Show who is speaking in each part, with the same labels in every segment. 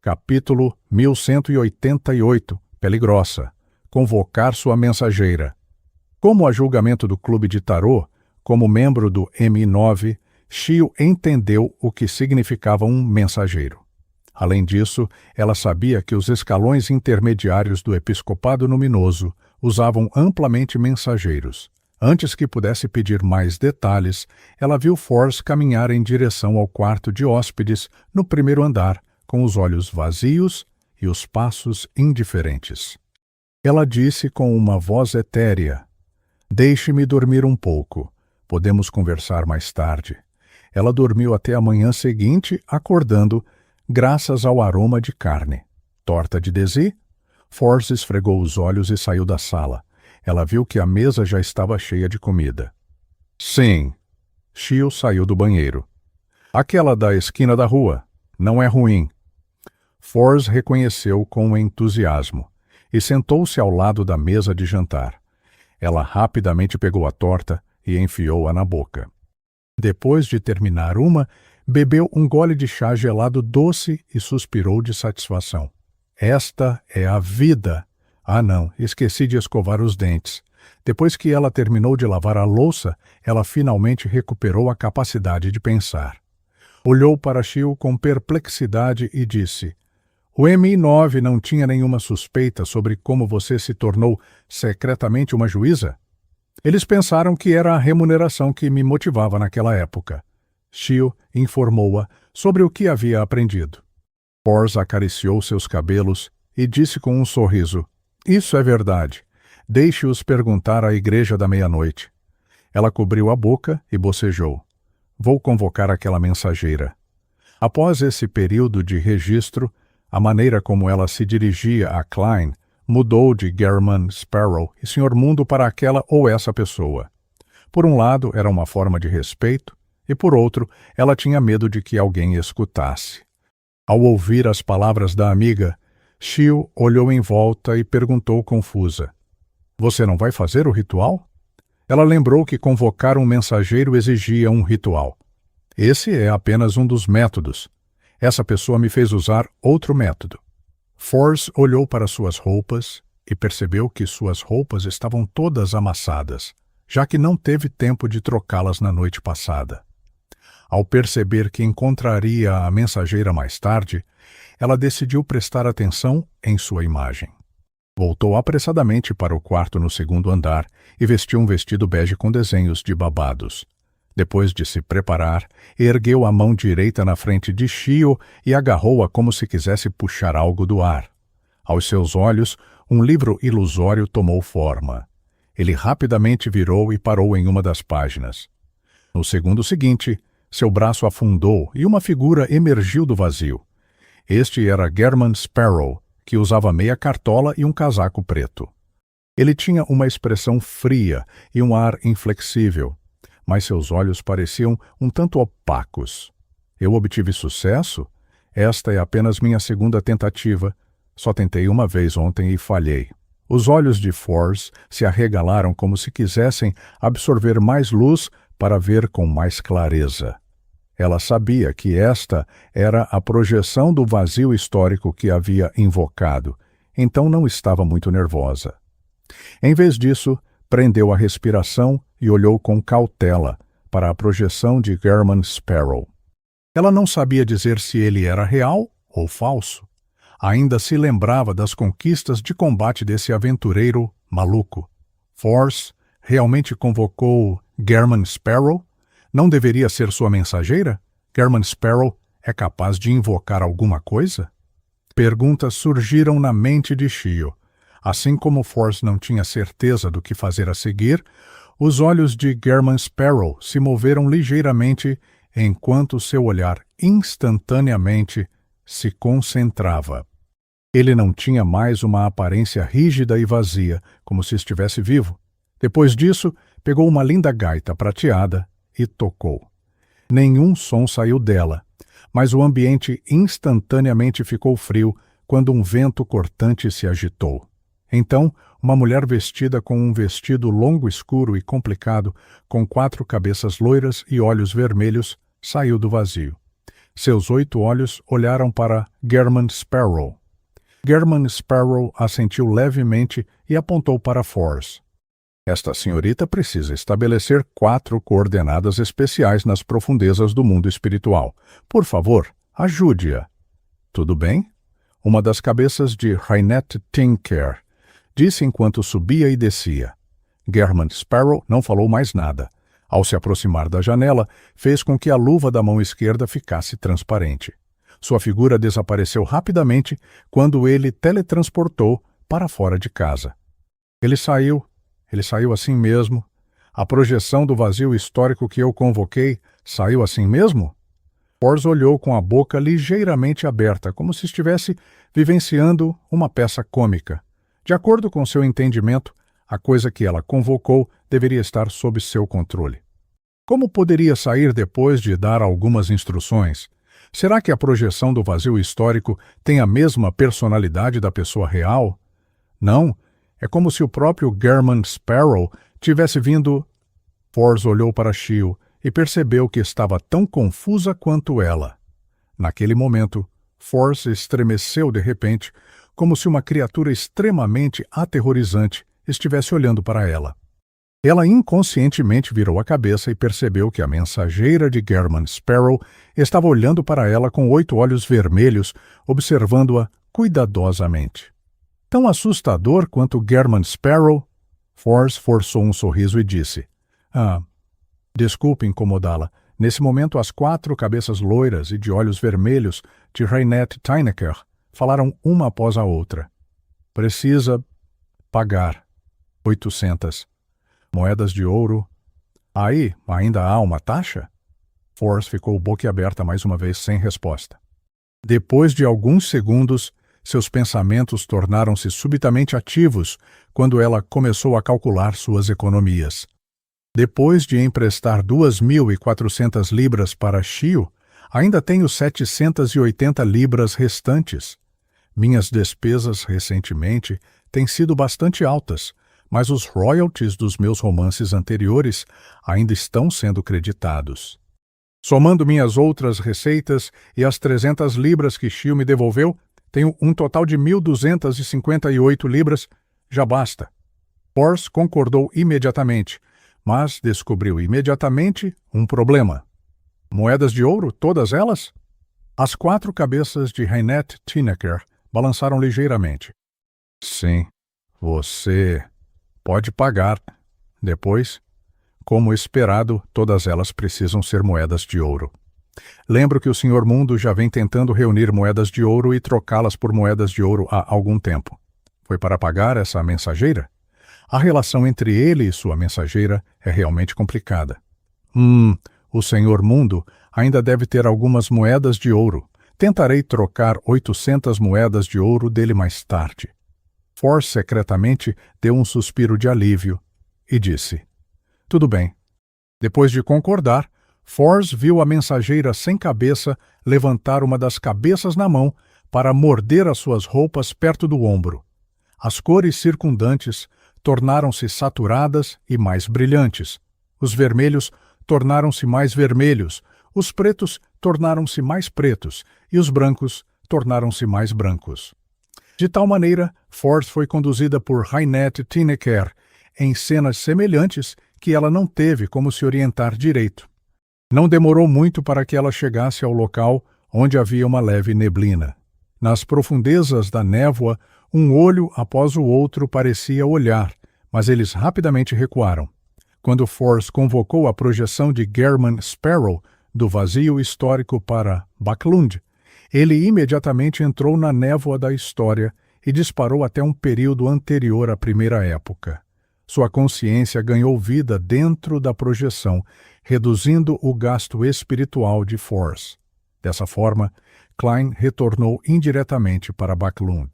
Speaker 1: Capítulo 1188, Pele Grossa. Convocar sua mensageira. Como a julgamento do clube de tarô, como membro do MI9, Shio entendeu o que significava um mensageiro. Além disso, ela sabia que os escalões intermediários do episcopado luminoso usavam amplamente mensageiros. Antes que pudesse pedir mais detalhes, ela viu Force caminhar em direção ao quarto de hóspedes no primeiro andar, com os olhos vazios e os passos indiferentes. Ela disse com uma voz etérea: "Deixe-me dormir um pouco. Podemos conversar mais tarde." Ela dormiu até a manhã seguinte, acordando, graças ao aroma de carne. Torta de Desi? Force esfregou os olhos e saiu da sala. Ela viu que a mesa já estava cheia de comida. Sim. Shio saiu do banheiro. Aquela da esquina da rua. Não é ruim. Force reconheceu com entusiasmo e sentou-se ao lado da mesa de jantar. Ela rapidamente pegou a torta e enfiou-a na boca. Depois de terminar uma, bebeu um gole de chá gelado doce e suspirou de satisfação. Esta é a vida! Ah, não, esqueci de escovar os dentes. Depois que ela terminou de lavar a louça, ela finalmente recuperou a capacidade de pensar. Olhou para Shio com perplexidade e disse: "O MI9 não tinha nenhuma suspeita sobre como você se tornou secretamente uma juíza? Eles pensaram que era a remuneração que me motivava naquela época." Shio informou-a sobre o que havia aprendido. Force acariciou seus cabelos e disse com um sorriso: "Isso é verdade. Deixe-os perguntar à igreja da meia-noite." Ela cobriu a boca e bocejou. "Vou convocar aquela mensageira." Após esse período de registro, a maneira como ela se dirigia a Klein mudou de German Sparrow e Sr. Mundo para aquela ou essa pessoa. Por um lado, era uma forma de respeito, e por outro, ela tinha medo de que alguém escutasse. Ao ouvir as palavras da amiga, Shio olhou em volta e perguntou confusa: "Você não vai fazer o ritual?" Ela lembrou que convocar um mensageiro exigia um ritual. "Esse é apenas um dos métodos. Essa pessoa me fez usar outro método." Force olhou para suas roupas e percebeu que suas roupas estavam todas amassadas, já que não teve tempo de trocá-las na noite passada. Ao perceber que encontraria a mensageira mais tarde, ela decidiu prestar atenção em sua imagem. Voltou apressadamente para o quarto no segundo andar e vestiu um vestido bege com desenhos de babados. Depois de se preparar, ergueu a mão direita na frente de Shio e agarrou-a como se quisesse puxar algo do ar. Aos seus olhos, um livro ilusório tomou forma. Ele rapidamente virou e parou em uma das páginas. No segundo seguinte, seu braço afundou e uma figura emergiu do vazio. Este era German Sparrow, que usava meia cartola e um casaco preto. Ele tinha uma expressão fria e um ar inflexível, mas seus olhos pareciam um tanto opacos. "Eu obtive sucesso? Esta é apenas minha segunda tentativa. Só tentei uma vez ontem e falhei." Os olhos de Force se arregalaram como se quisessem absorver mais luz para ver com mais clareza. Ela sabia que esta era a projeção do vazio histórico que havia invocado, então não estava muito nervosa. Em vez disso, prendeu a respiração e olhou com cautela para a projeção de German Sparrow. Ela não sabia dizer se ele era real ou falso. Ainda se lembrava das conquistas de combate desse aventureiro maluco. Force realmente convocou German Sparrow? Não deveria ser sua mensageira? German Sparrow é capaz de invocar alguma coisa? Perguntas surgiram na mente de Shio. Assim como Force não tinha certeza do que fazer a seguir, os olhos de German Sparrow se moveram ligeiramente enquanto seu olhar instantaneamente se concentrava. Ele não tinha mais uma aparência rígida e vazia, como se estivesse vivo. Depois disso, pegou uma linda gaita prateada e tocou. Nenhum som saiu dela, mas o ambiente instantaneamente ficou frio quando um vento cortante se agitou. Então, uma mulher vestida com um vestido longo, escuro e complicado, com 4 cabeças loiras e olhos vermelhos, saiu do vazio. Seus 8 olhos olharam para German Sparrow. German Sparrow assentiu levemente e apontou para Force. Esta senhorita precisa estabelecer 4 coordenadas especiais nas profundezas do mundo espiritual. Por favor, ajude-a. Tudo bem? Uma das cabeças de Reinette Tinker disse enquanto subia e descia. German Sparrow não falou mais nada. Ao se aproximar da janela, fez com que a luva da mão esquerda ficasse transparente. Sua figura desapareceu rapidamente quando ele teletransportou para fora de casa. Ele saiu assim mesmo. A projeção do vazio histórico que eu convoquei saiu assim mesmo? Force olhou com a boca ligeiramente aberta, como se estivesse vivenciando uma peça cômica. De acordo com seu entendimento, a coisa que ela convocou deveria estar sob seu controle. Como poderia sair depois de dar algumas instruções? Será que a projeção do vazio histórico tem a mesma personalidade da pessoa real? Não, é como se o próprio German Sparrow tivesse vindo. Force olhou para Shio e percebeu que estava tão confusa quanto ela. Naquele momento, Force estremeceu de repente, como se uma criatura extremamente aterrorizante estivesse olhando para ela. Ela inconscientemente virou a cabeça e percebeu que a mensageira de German Sparrow estava olhando para ela com 8 olhos vermelhos, observando-a cuidadosamente. Tão assustador quanto German Sparrow? Force forçou um sorriso e disse: desculpe incomodá-la. Nesse momento, as 4 cabeças loiras e de olhos vermelhos de Reinette Tinker falaram uma após a outra. Precisa pagar 800 moedas de ouro. Aí, ainda há uma taxa? Force ficou boquiaberta mais uma vez, sem resposta. Depois de alguns segundos, seus pensamentos tornaram-se subitamente ativos quando ela começou a calcular suas economias. Depois de emprestar 2.400 libras para Shio, ainda tenho 780 libras restantes. Minhas despesas recentemente têm sido bastante altas, mas os royalties dos meus romances anteriores ainda estão sendo creditados. Somando minhas outras receitas e as 300 libras que Shio me devolveu, tenho um total de 1.258 libras. Já basta. Force concordou imediatamente, mas descobriu imediatamente um problema. Moedas de ouro, todas elas? As 4 cabeças de Reinette Tinker balançaram ligeiramente. Sim, você pode pagar. Depois, como esperado, todas elas precisam ser moedas de ouro. Lembro que o Sr. Mundo já vem tentando reunir moedas de ouro e trocá-las por moedas de ouro há algum tempo. Foi para pagar essa mensageira? A relação entre ele e sua mensageira é realmente complicada. O Sr. Mundo ainda deve ter algumas moedas de ouro. Tentarei trocar 800 moedas de ouro dele mais tarde. Force secretamente deu um suspiro de alívio e disse: tudo bem. Depois de concordar, Force viu a mensageira sem cabeça levantar uma das cabeças na mão para morder as suas roupas perto do ombro. As cores circundantes tornaram-se saturadas e mais brilhantes. Os vermelhos tornaram-se mais vermelhos, os pretos tornaram-se mais pretos e os brancos tornaram-se mais brancos. De tal maneira, Force foi conduzida por Reinette Tinker em cenas semelhantes que ela não teve como se orientar direito. Não demorou muito para que ela chegasse ao local onde havia uma leve neblina. Nas profundezas da névoa, um olho após o outro parecia olhar, mas eles rapidamente recuaram. Quando Force convocou a projeção de German Sparrow do vazio histórico para Backlund, ele imediatamente entrou na névoa da história e disparou até um período anterior à primeira época. Sua consciência ganhou vida dentro da projeção, reduzindo o gasto espiritual de Force. Dessa forma, Klein retornou indiretamente para Backlund.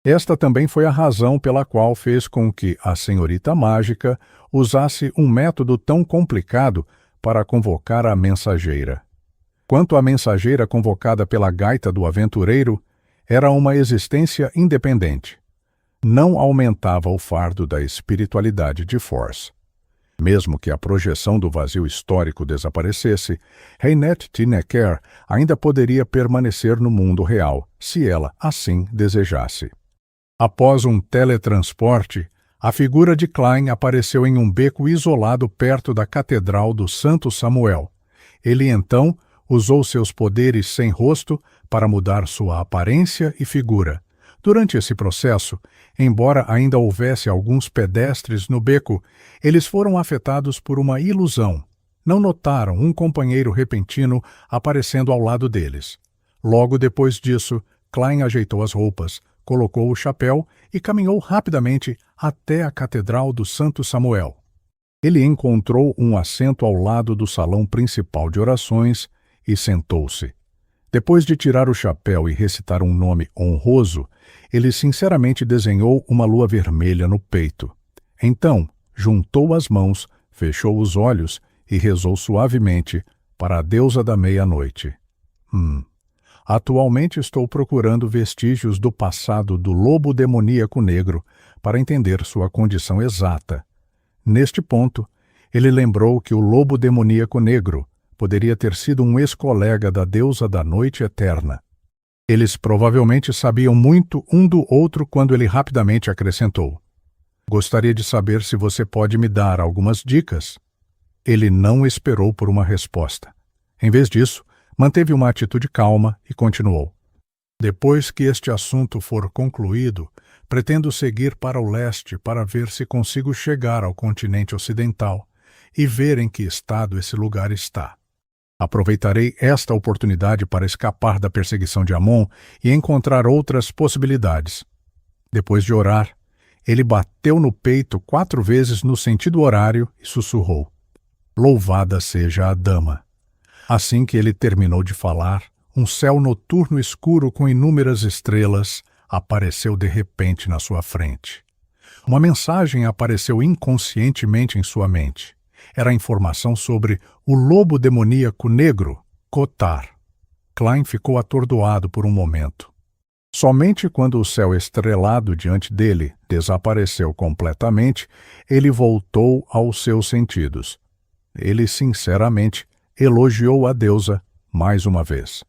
Speaker 1: Esta também foi a razão pela qual fez com que a senhorita mágica usasse um método tão complicado para convocar a mensageira. Quanto à mensageira convocada pela gaita do aventureiro, era uma existência independente. Não aumentava o fardo da espiritualidade de Force. Mesmo que a projeção do vazio histórico desaparecesse, Reinette Tinecker ainda poderia permanecer no mundo real, se ela assim desejasse. Após um teletransporte, a figura de Klein apareceu em um beco isolado perto da Catedral do Santo Samuel. Ele então usou seus poderes sem rosto para mudar sua aparência e figura. Durante esse processo, embora ainda houvesse alguns pedestres no beco, eles foram afetados por uma ilusão. Não notaram um companheiro repentino aparecendo ao lado deles. Logo depois disso, Klein ajeitou as roupas, colocou o chapéu e caminhou rapidamente até a Catedral do Santo Samuel. Ele encontrou um assento ao lado do salão principal de orações e sentou-se. Depois de tirar o chapéu e recitar um nome honroso, ele sinceramente desenhou uma lua vermelha no peito. Então, juntou as mãos, fechou os olhos e rezou suavemente para a deusa da meia-noite. Atualmente estou procurando vestígios do passado do lobo demoníaco negro para entender sua condição exata. Neste ponto, ele lembrou que o lobo demoníaco negro poderia ter sido um ex-colega da deusa da noite eterna. Eles provavelmente sabiam muito um do outro quando ele rapidamente acrescentou: "Gostaria de saber se você pode me dar algumas dicas?" Ele não esperou por uma resposta. Em vez disso, manteve uma atitude calma e continuou: "Depois que este assunto for concluído, pretendo seguir para o leste para ver se consigo chegar ao continente ocidental e ver em que estado esse lugar está. Aproveitarei esta oportunidade para escapar da perseguição de Amon e encontrar outras possibilidades." Depois de orar, ele bateu no peito 4 vezes no sentido horário e sussurrou: "Louvada seja a dama." Assim que ele terminou de falar, um céu noturno escuro com inúmeras estrelas apareceu de repente na sua frente. Uma mensagem apareceu inconscientemente em sua mente. Era a informação sobre o lobo demoníaco negro, Kotar. Klein ficou atordoado por um momento. Somente quando o céu estrelado diante dele desapareceu completamente, ele voltou aos seus sentidos. Ele, sinceramente, elogiou a deusa mais uma vez.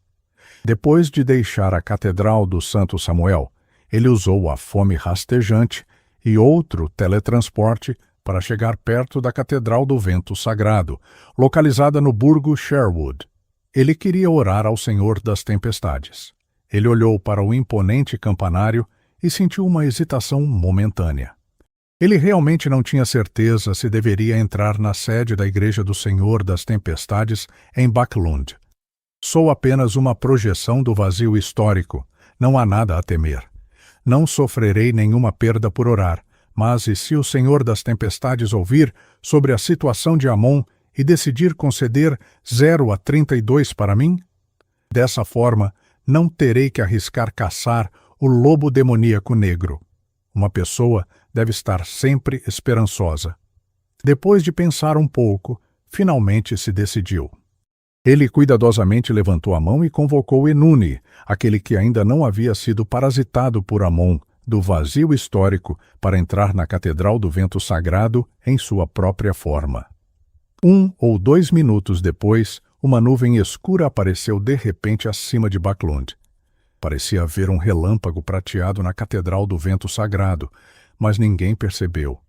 Speaker 1: Depois de deixar a Catedral do Santo Samuel, ele usou a fome rastejante e outro teletransporte para chegar perto da Catedral do Vento Sagrado, localizada no burgo Sherwood. Ele queria orar ao Senhor das Tempestades. Ele olhou para o imponente campanário e sentiu uma hesitação momentânea. Ele realmente não tinha certeza se deveria entrar na sede da Igreja do Senhor das Tempestades em Backlund. Sou apenas uma projeção do vazio histórico. Não há nada a temer. Não sofrerei nenhuma perda por orar, mas e se o Senhor das Tempestades ouvir sobre a situação de Amon e decidir conceder 0-32 para mim? Dessa forma, não terei que arriscar caçar o lobo demoníaco negro. Uma pessoa deve estar sempre esperançosa. Depois de pensar um pouco, finalmente se decidiu. Ele cuidadosamente levantou a mão e convocou Enuni, aquele que ainda não havia sido parasitado por Amon, do vazio histórico, para entrar na Catedral do Vento Sagrado em sua própria forma. 1 ou 2 minutos depois, uma nuvem escura apareceu de repente acima de Backlund. Parecia haver um relâmpago prateado na Catedral do Vento Sagrado, mas ninguém percebeu.